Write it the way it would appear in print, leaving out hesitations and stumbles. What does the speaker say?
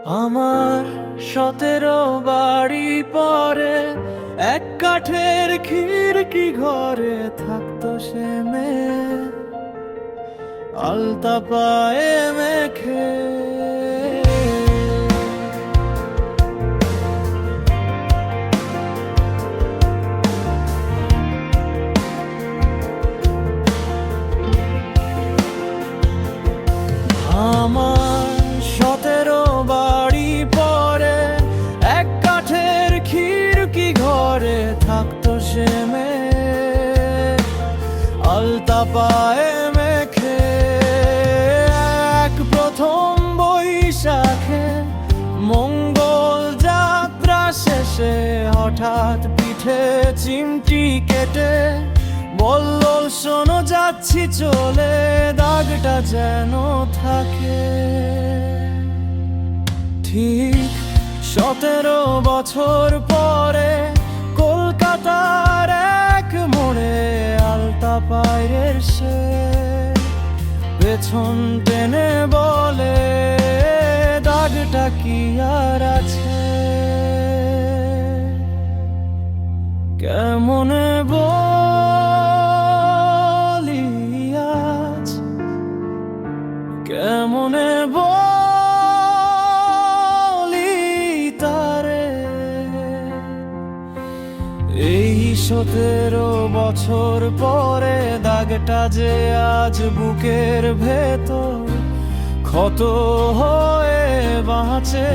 আমার 17 বাড়ি পরে এক কাঠের খিড়কি ঘরে থাকতো সে মেয়ে, আলতা পায়ে মেখে। আমার 17 বাড়ি পরে এক কাঠের খিড়কি ঘরে থাকতো সে মেয়ে, আলতা পায়ে মেখে। এক প্রথম বৈশাখে মঙ্গল যাত্রা শেষে হঠাৎ পিঠে চিমটি কেটে বলল, শোনো যাচ্ছি চলে, দাগটা যেন থাকে। ঠিক 17 বছর পরে কলকাতার এক মোড়ে আলতা পায়ের সে পেছন টেনে বলে, দাগটা কি আর আছে? কেমনে বলি আজ, কেমনে বলি তারে? এই 17 বছর পরে দাগটা যে আজ বুকের ভেতর ক্ষত হয়ে বাঁচে।